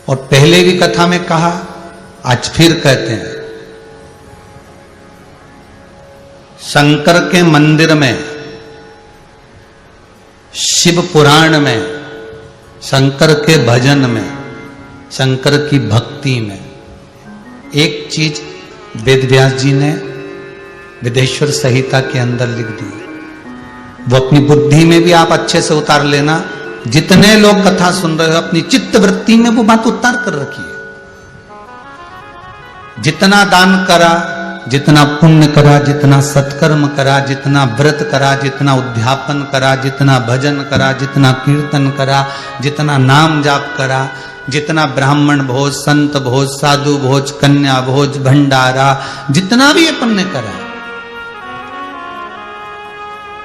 और पहले भी कथा में कहा, आज फिर कहते हैं, शंकर के मंदिर में, शिव पुराण में, शंकर के भजन में, शंकर की भक्ति में एक चीज वेद व्यास जी ने वेदेश्वर संहिता के अंदर लिख दी। वो अपनी बुद्धि में भी आप अच्छे से उतार लेना। जितने लोग कथा सुन रहे हो अपनी चित्त वृत्ति में वो बात उतार कर रखिए। जितना दान करा, जितना पुण्य करा, जितना सत्कर्म करा, जितना व्रत करा, जितना उद्यापन करा, जितना भजन करा, जितना कीर्तन करा, जितना नाम जाप करा, जितना ब्राह्मण भोज, संत भोज, साधु भोज, कन्या भोज, भंडारा, जितना भी ये पुण्य करा,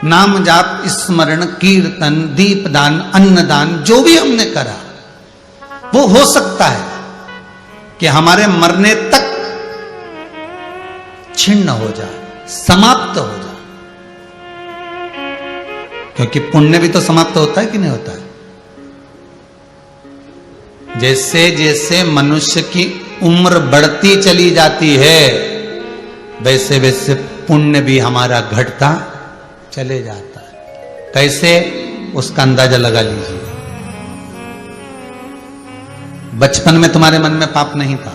नाम जाप, स्मरण, कीर्तन, दीपदान, अन्नदान, जो भी हमने करा, वो हो सकता है कि हमारे मरने तक छिन्न हो जाए, समाप्त हो जाए। क्योंकि पुण्य भी तो समाप्त होता है कि नहीं होता है? जैसे जैसे मनुष्य की उम्र बढ़ती चली जाती है, वैसे वैसे पुण्य भी हमारा घटता चले जाता है। कैसे, उसका अंदाजा लगा लीजिए। बचपन में तुम्हारे मन में पाप नहीं था,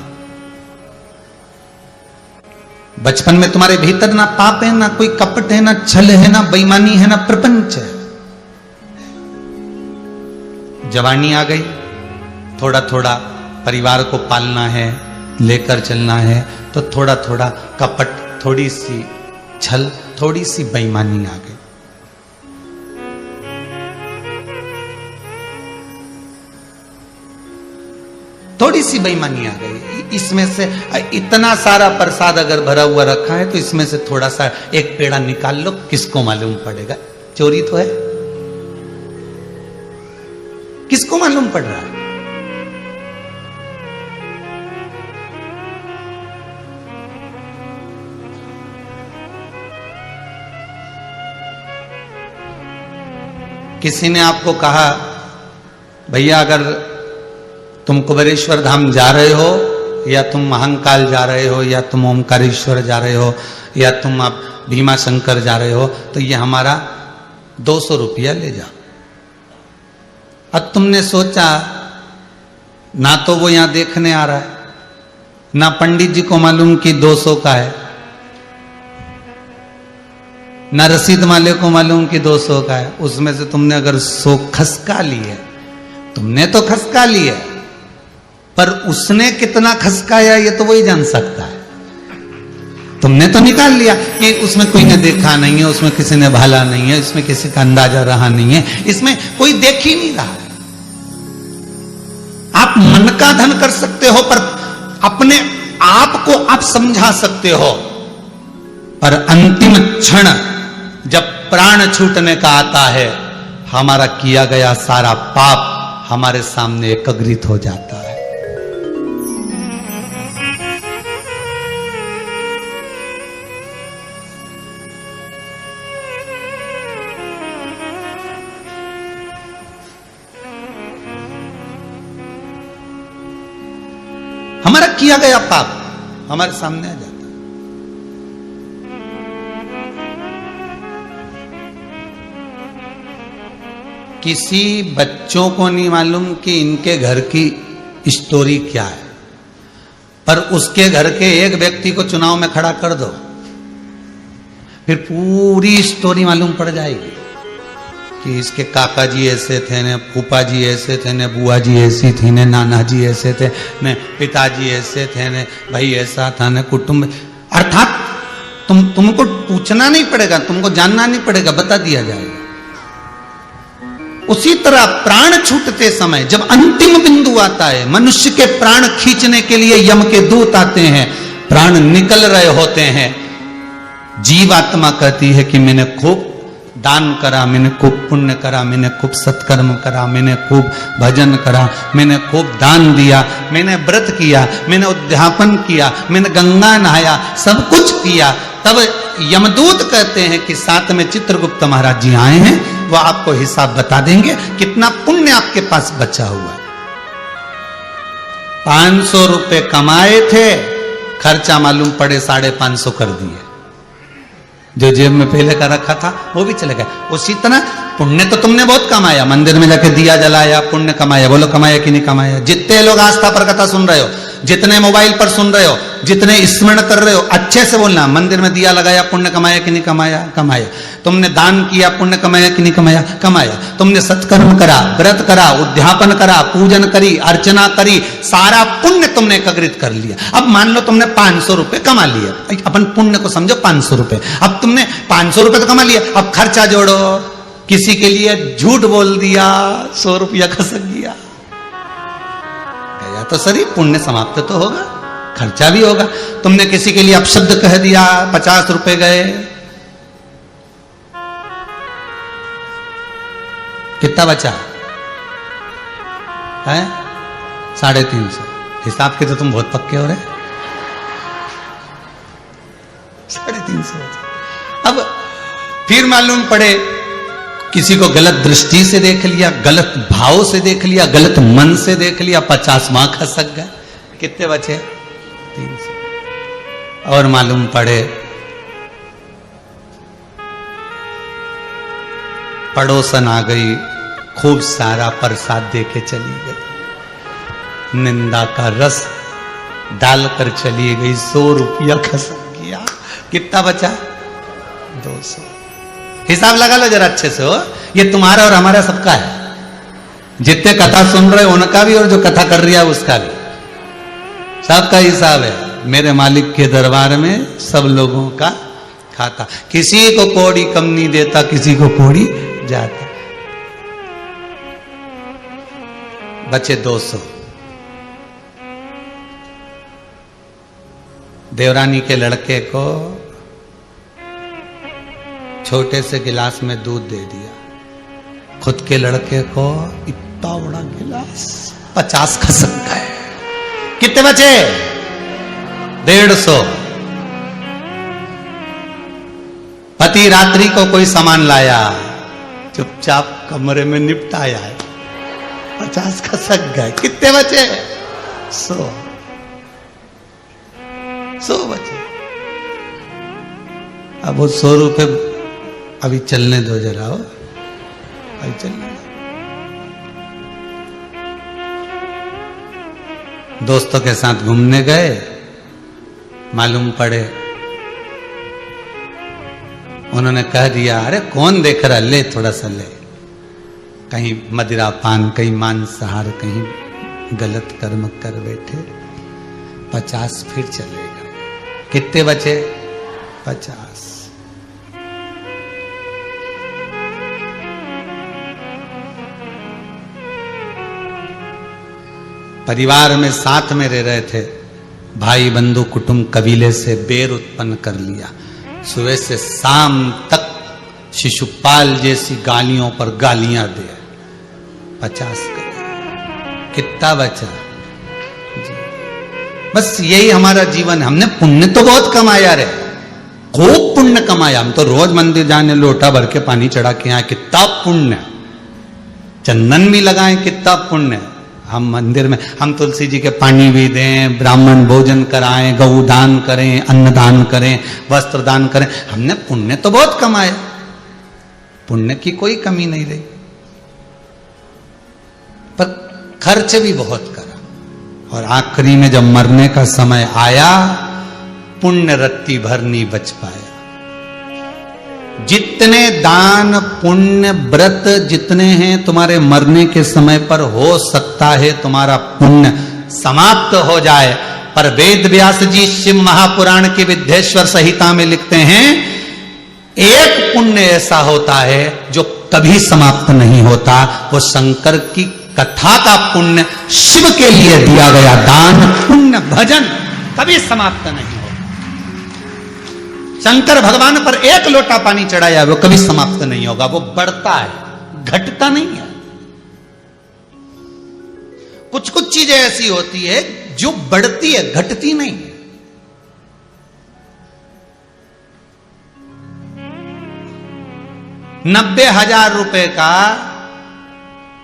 बचपन में तुम्हारे भीतर ना पाप है, ना कोई कपट है, ना छल है, ना बेईमानी है, ना प्रपंच है। जवानी आ गई, थोड़ा थोड़ा परिवार को पालना है, लेकर चलना है, तो थोड़ा थोड़ा कपट, थोड़ी सी छल, थोड़ी सी बेईमानी आ गई। थोड़ी सी बेईमानी आ गई। इसमें से इतना सारा प्रसाद अगर भरा हुआ रखा है तो इसमें से थोड़ा सा एक पेड़ा निकाल लो, किसको मालूम पड़ेगा? चोरी तो है, किसको मालूम पड़ रहा है? किसी ने आपको कहा, भैया अगर तुम कुबेरेश्वर धाम जा रहे हो, या तुम महाकाल जा रहे हो, या तुम ओमकारेश्वर जा रहे हो, या तुम आप भीमा शंकर जा रहे हो, तो ये हमारा 200 रुपया ले जाओ। अब तुमने सोचा, ना तो वो यहां देखने आ रहा है, ना पंडित जी को मालूम कि 200 का है, ना रसीद वाले को मालूम कि 200 का है। उसमें से तुमने अगर 100 खसका ली है, तुमने तो खसका ली है, पर उसने कितना खसकाया ये तो वही जान सकता है। तुमने तो निकाल लिया कि उसमें कोई ने देखा नहीं है, उसमें किसी ने भाला नहीं है, इसमें किसी का अंदाजा रहा नहीं है, इसमें कोई देख ही नहीं रहा है। आप मन का धन कर सकते हो, पर अपने आप को आप समझा सकते हो, पर अंतिम क्षण जब प्राण छूटने का आता है, हमारा किया गया सारा पाप हमारे सामने एकत्रित हो जाता है। हमारा किया गया पाप हमारे सामने आ जाता है। किसी बच्चों को नहीं मालूम कि इनके घर की स्टोरी क्या है, पर उसके घर के एक व्यक्ति को चुनाव में खड़ा कर दो, फिर पूरी स्टोरी मालूम पड़ जाएगी कि इसके काका जी ऐसे थे, ने फूफा जी ऐसे थे, ने बुआ जी ऐसी थी, ने नाना जी ऐसे थे, ने पिताजी ऐसे थे, ने भाई ऐसा था, ने कुटुंब। अर्थात तुमको पूछना नहीं पड़ेगा, तुमको जानना नहीं पड़ेगा, बता दिया जाएगा। उसी तरह प्राण छूटते समय जब अंतिम बिंदु आता है, मनुष्य के प्राण खींचने के लिए यम के दूत आते हैं, प्राण निकल रहे होते हैं, जीवात्मा कहती है कि मैंने खूब दान करा, मैंने खूब पुण्य करा, मैंने खूब सत्कर्म करा, मैंने खूब भजन करा, मैंने खूब दान दिया, मैंने व्रत किया, मैंने उद्यापन किया, मैंने गंगा नहाया, सब कुछ किया। तब यमदूत कहते हैं कि साथ में चित्रगुप्त महाराज जी आए हैं, वो आपको हिसाब बता देंगे कितना पुण्य आपके पास बचा हुआ है। 500 रुपए कमाए थे, खर्चा मालूम पड़े 550 कर दिए। जो जेब में पहले का रखा था वो भी चले गए। उसी तरह पुण्य तो तुमने बहुत कमाया, मंदिर में जाके दिया जलाया, पुण्य कमाया। बोलो कमाया कि नहीं कमाया? जितने लोग आस्था पर कथा सुन रहे हो, जितने मोबाइल पर सुन रहे हो, जितने स्मरण कर रहे हो, अच्छे से बोलना, मंदिर में दिया लगाया, पुण्य कमाया कि नहीं कमाया? कमाया। तुमने दान किया, पुण्य कमाया कि नहीं कमाया? कमाया। तुमने सत्कर्म करा, व्रत करा, उद्यापन करा, पूजन करी, अर्चना करी, सारा पुण्य तुमने एकत्रित कर लिया। अब मान लो तुमने 500 रुपए कमा लिया, अपन पुण्य को समझो 500 रुपए। अब तुमने 500 रुपए तो कमा लिया, अब खर्चा जोड़ो। किसी के लिए झूठ बोल दिया, 100 रुपया खसक गया, गया तो सही, पुण्य समाप्त तो होगा, खर्चा भी होगा। तुमने किसी के लिए अपशब्द कह दिया, 50 रुपए गए। कितना बचा है? 350। हिसाब के तो तुम बहुत पक्के हो रहे। 350। अब फिर मालूम पड़े किसी को गलत दृष्टि से देख लिया, गलत भाव से देख लिया, गलत मन से देख लिया, 50 वहां खसक गए। कितने बचे? 300। और मालूम पड़े पड़ोसन आ गई, खूब सारा प्रसाद दे के चली गई, निंदा का रस डालकर चली गई, 100 रुपया खसक गया। कितना बचा? 200। हिसाब लगा लो जरा अच्छे से। हो ये तुम्हारा और हमारा सबका है। जितने कथा सुन रहे हो उनका भी, और जो कथा कर रही है उसका भी, सबका हिसाब है मेरे मालिक के दरबार में। सब लोगों का खाता, किसी को कौड़ी कम नहीं देता, किसी को कौड़ी जाता। बचे 200। देवरानी के लड़के को छोटे से गिलास में दूध दे दिया, खुद के लड़के को इतना बड़ा गिलास, 50 खसक गए। कितने बचे? 150। पति रात्रि को कोई सामान लाया, चुपचाप कमरे में निपटाया है, 50 खसक गए। कितने बचे? 100 बचे। अब वो 100 रुपए अभी चलने दो जरा, हो अभी चलने दो। दोस्तों के साथ घूमने गए, मालूम पड़े उन्होंने कह दिया, अरे कौन देख रहा, ले थोड़ा सा ले। कहीं मदिरा पान, कहीं मांसाहार, कहीं गलत कर्म कर बैठे। 50 फिर चलेगा। कितने बचे? 50। परिवार में साथ में रह रहे थे, भाई बंधु कुटुंब कबीले से बैर उत्पन्न कर लिया। सुबह से शाम तक शिशुपाल जैसी गालियों पर गालियां दे। 50 कर। कितना बचा? बस यही हमारा जीवन है। हमने पुण्य तो बहुत कमाया रे, खूब पुण्य कमाया। हम तो रोज मंदिर जाने, लोटा भर के पानी चढ़ा के आए, कितना पुण्य। चंदन भी लगाएं, कितना पुण्य। हम मंदिर में, हम तुलसी जी के पानी भी दें, ब्राह्मण भोजन कराएं, गौ दान करें, अन्न दान करें, वस्त्र दान करें। हमने पुण्य तो बहुत कमाया, पुण्य की कोई कमी नहीं रही, पर खर्च भी बहुत करा। और आखिरी में जब मरने का समय आया, पुण्य रत्ती भर नहीं बच पाया। जितने दान पुण्य व्रत जितने हैं तुम्हारे मरने के समय पर, हो सकता है तुम्हारा पुण्य समाप्त हो जाए, पर वेद व्यास जी शिव महापुराण की विद्येश्वर संहिता में लिखते हैं, एक पुण्य ऐसा होता है जो कभी समाप्त नहीं होता। वो शंकर की कथा का पुण्य, शिव के लिए दिया गया दान पुण्य भजन कभी समाप्त नहीं होता। शंकर भगवान पर एक लोटा पानी चढ़ाया, वो कभी समाप्त नहीं होगा। वो बढ़ता है, घटता नहीं है। कुछ कुछ चीजें ऐसी होती है जो बढ़ती है, घटती नहीं है। ₹90,000 का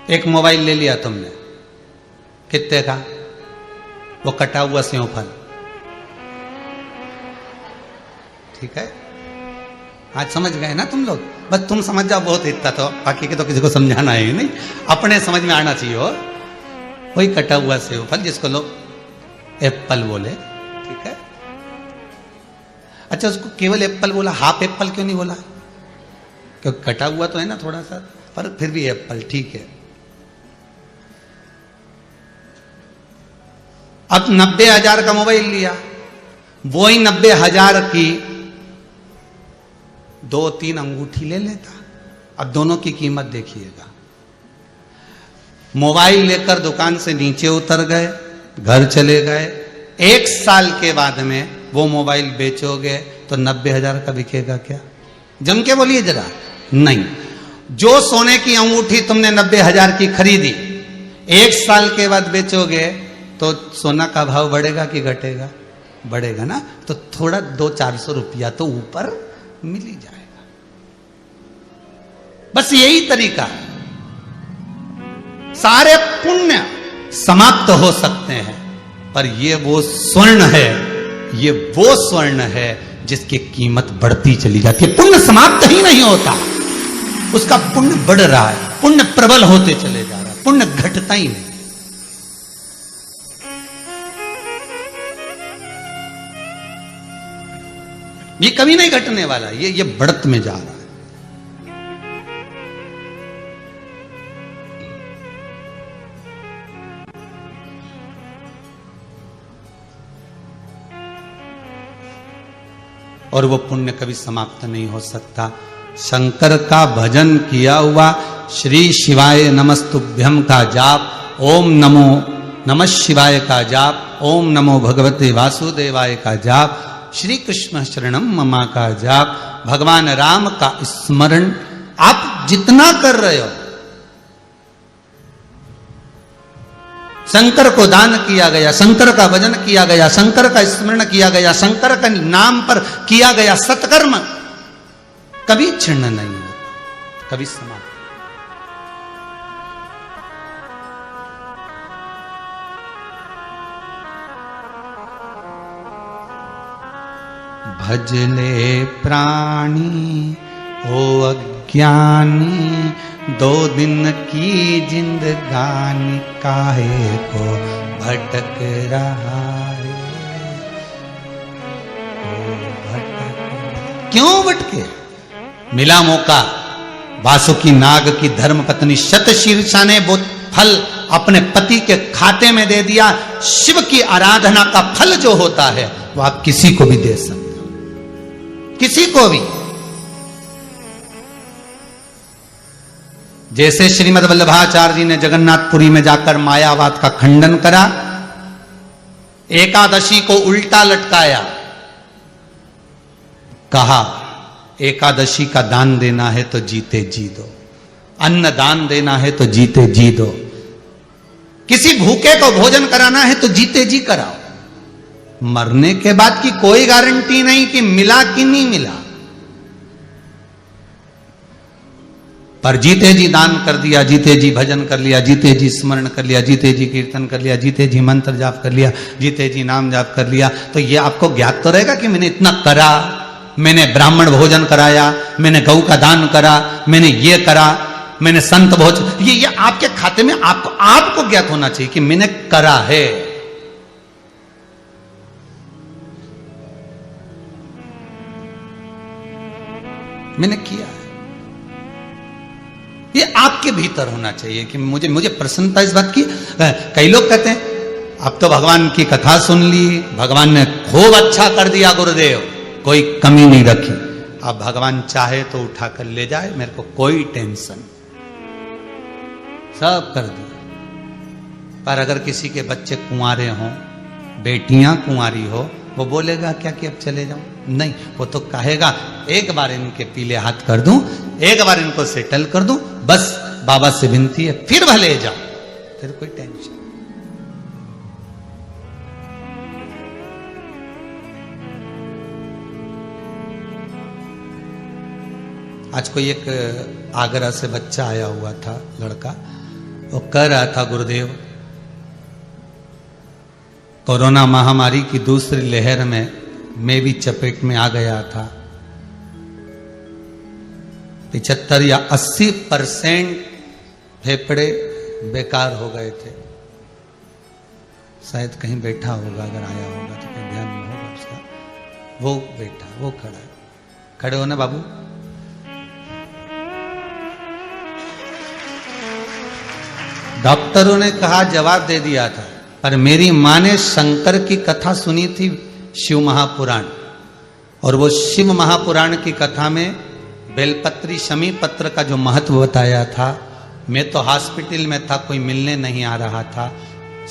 एक मोबाइल ले लिया तुमने, कितने का? वो कटा हुआ सेव फल। ठीक है, आज समझ गए ना तुम लोग? बस तुम समझ जाओ, बहुत इतना तो, बाकी के तो किसी को समझाना है नहीं, अपने समझ में आना चाहिए। हो वही कटा हुआ सेव फल जिसको लोग एप्पल बोले। ठीक है, अच्छा उसको केवल एप्पल बोला, हाफ एप्पल क्यों नहीं बोला? क्योंकि कटा हुआ तो है ना थोड़ा सा, पर फिर भी एप्पल ठीक है। अब 90,000 का मोबाइल लिया, वो ही 90,000 की 2-3 अंगूठी ले लेता। अब दोनों की कीमत देखिएगा। मोबाइल लेकर दुकान से नीचे उतर गए, घर चले गए, 1 साल के बाद में वो मोबाइल बेचोगे तो 90,000 का बिकेगा क्या? जम के बोलिए जरा। नहीं, जो सोने की अंगूठी तुमने 90,000 की खरीदी, 1 साल के बाद बेचोगे तो सोना का भाव बढ़ेगा कि घटेगा? बढ़ेगा ना। तो थोड़ा 200-400 रुपया तो ऊपर मिल ही जाएगा। बस यही तरीका है। सारे पुण्य समाप्त हो सकते हैं, पर ये वो स्वर्ण है, ये वो स्वर्ण है जिसकी कीमत बढ़ती चली जाती है। पुण्य समाप्त ही नहीं होता, उसका पुण्य बढ़ रहा है, पुण्य प्रबल होते चले जा रहा है, पुण्य घटता ही नहीं। ये कभी नहीं घटने वाला, ये बढ़त में जा रहा है। और वो पुण्य कभी समाप्त नहीं हो सकता। शंकर का भजन किया हुआ, श्री शिवाय नमस्तुभ्यम का जाप, ओम नमो नमः शिवाय का जाप, ओम नमो भगवते वासुदेवाय का जाप, श्री कृष्ण शरणम ममा का जाप, भगवान राम का स्मरण आप जितना कर रहे हो, शंकर को दान किया गया, शंकर का भजन किया गया, शंकर का स्मरण किया गया, शंकर का नाम पर किया गया सत्कर्म कभी क्षीण नहीं होता, कभी समाप्त। भजले प्राणी ओ अज्ञानी, 2 दिन की जिंदगानी काहे को भटक रहा है, क्यों भटके? मिला मौका, वासुकी नाग की धर्म पत्नी शतशीर्षा ने वो फल अपने पति के खाते में दे दिया। शिव की आराधना का फल जो होता है वो आप किसी को भी दे सकते हो, किसी को भी। जैसे श्रीमद् वल्लभाचार्य जी ने जगन्नाथपुरी में जाकर मायावाद का खंडन करा, एकादशी को उल्टा लटकाया, कहा एकादशी का दान देना है तो जीते जी दो, अन्न दान देना है तो जीते जी दो, किसी भूखे को भोजन कराना है तो जीते जी कराओ। मरने के बाद की कोई गारंटी नहीं कि मिला कि नहीं मिला, पर जीते जी दान कर दिया, जीते जी भजन कर लिया, जीते जी स्मरण कर लिया, जीते जी कीर्तन कर लिया, जीते जी मंत्र जाप कर लिया, जीते जी नाम जाप कर लिया, तो ये आपको ज्ञात तो रहेगा कि मैंने इतना करा, मैंने ब्राह्मण भोजन कराया, मैंने गौ का दान करा, मैंने ये करा, मैंने संत भोज, ये आपके खाते में आपको ज्ञात होना चाहिए कि मैंने करा है। मैंने किया है, ये आपके भीतर होना चाहिए कि मुझे प्रसन्नता इस बात की। कई लोग कहते हैं अब तो भगवान की कथा सुन ली, भगवान ने खूब अच्छा कर दिया गुरुदेव, कोई कमी नहीं रखी। अब भगवान चाहे तो उठा कर ले जाए, मेरे को कोई टेंशन, सब कर दिया। पर अगर किसी के बच्चे कुंवारे हों, बेटियां कुंवारी हो, वो बोलेगा क्या कि अब चले जाऊं? नहीं, वो तो कहेगा एक बार इनके पीले हाथ कर दूं, एक बार इनको सेटल कर दूं, बस बाबा से विनती है, फिर भले जाओ, फिर कोई टेंशन। आज कोई एक आगरा से बच्चा आया हुआ था, लड़का, वो कह रहा था गुरुदेव कोरोना महामारी की दूसरी लहर में मैं भी चपेट में आ गया था। 75 या 80% फेफड़े बेकार हो गए थे। शायद कहीं बैठा होगा, अगर आया होगा तो कहीं ध्यान में होगा उसका। वो बैठा, वो खड़ा है। खड़े हो ना बाबू। डॉक्टरों ने कहा, जवाब दे दिया था, पर मेरी मां ने शंकर की कथा सुनी थी, शिव महापुराण, और वो शिव महापुराण की कथा में बेलपत्री शमी पत्र का जो महत्व बताया था। मैं तो हॉस्पिटल में था, कोई मिलने नहीं आ रहा था।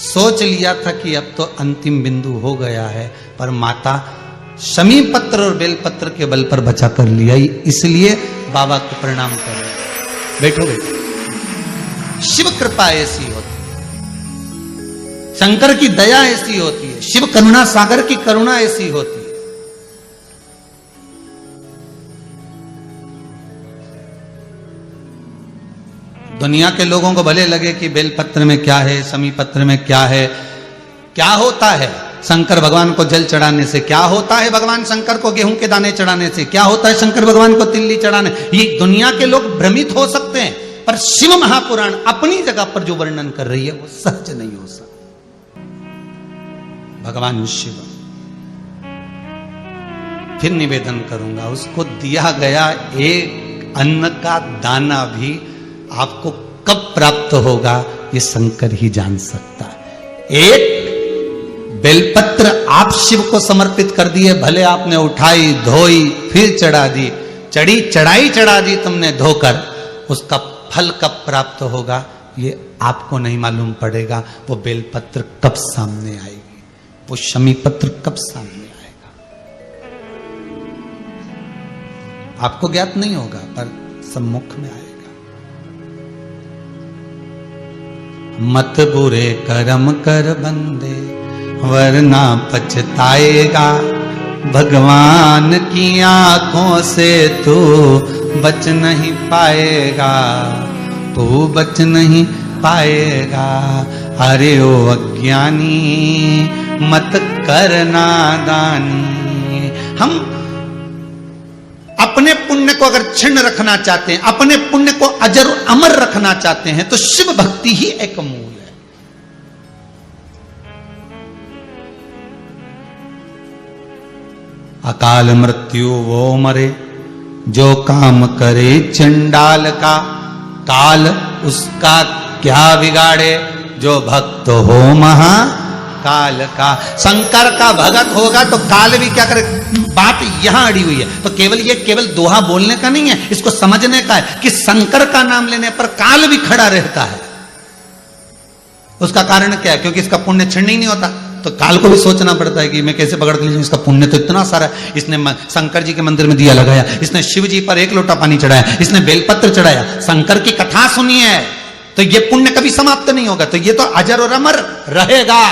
सोच लिया था कि अब तो अंतिम बिंदु हो गया है, पर माता शमी पत्र और बेलपत्र के बल पर बचा कर लिया। इसलिए बाबा को प्रणाम करो। बैठो बैठो। शिव कृपा ऐसी होती है, शंकर की दया ऐसी होती है, शिव करुणा सागर की करुणा ऐसी होती है। दुनिया के लोगों को भले लगे कि बेलपत्र में क्या है, शमी पत्र में क्या है, क्या होता है शंकर भगवान को जल चढ़ाने से, क्या होता है भगवान शंकर को गेहूं के दाने चढ़ाने से, क्या होता है शंकर भगवान को तिल्ली चढ़ाने। ये दुनिया के लोग भ्रमित हो सकते हैं, पर शिव महापुराण अपनी जगह पर जो वर्णन कर रही है वो सहज नहीं हो सकता। भगवान शिव, फिर निवेदन करूंगा, उसको दिया गया एक अन्न का दाना भी आपको कब प्राप्त होगा ये शंकर ही जान सकता है। एक बेलपत्र आप शिव को समर्पित कर दिए, भले आपने उठाई, धोई, फिर चढ़ा दी, चढ़ाई चढ़ा दी तुमने धोकर, उसका फल कब प्राप्त होगा ये आपको नहीं मालूम पड़ेगा। वो बेलपत्र कब सामने आएगी, वो शमी पत्र कब सामने आएगा, आपको ज्ञात नहीं होगा, पर सम्मुख में आएगा। मत बुरे कर्म कर बंदे, वरना पछताएगा। भगवान की आंखों से तू बच नहीं पाएगा, तू बच नहीं पाएगा। अरे ओ अज्ञानी मत करना दानी। हम अपने पुण्य को अगर क्षीण रखना चाहते हैं, अपने पुण्य को अजर अमर रखना चाहते हैं, तो शिव भक्ति ही एक मूल है। अकाल मृत्यु वो मरे जो काम करे चंडाल का, काल उसका क्या बिगाड़े जो भक्त हो महाकाल का। शंकर का भगत होगा तो काल भी क्या करे। बात यहां अड़ी हुई है, तो केवल दोहा बोलने का नहीं है, इसको समझने का है कि शंकर का नाम लेने पर काल भी खड़ा रहता है। उसका कारण क्या है? क्योंकि इसका पुण्य क्षीण ही नहीं होता, तो काल को भी सोचना पड़ता है कि मैं कैसे पकड़ के लीजिए, इसका पुण्य तो इतना सारा है। इसने शंकर जी के मंदिर में दिया लगाया, इसने शिव जी पर 1 लोटा पानी चढ़ाया, इसने बेलपत्र चढ़ाया, शंकर की कथा सुनी है, तो ये पुण्य कभी समाप्त नहीं होगा, तो ये तो अजर और अमर रहेगा।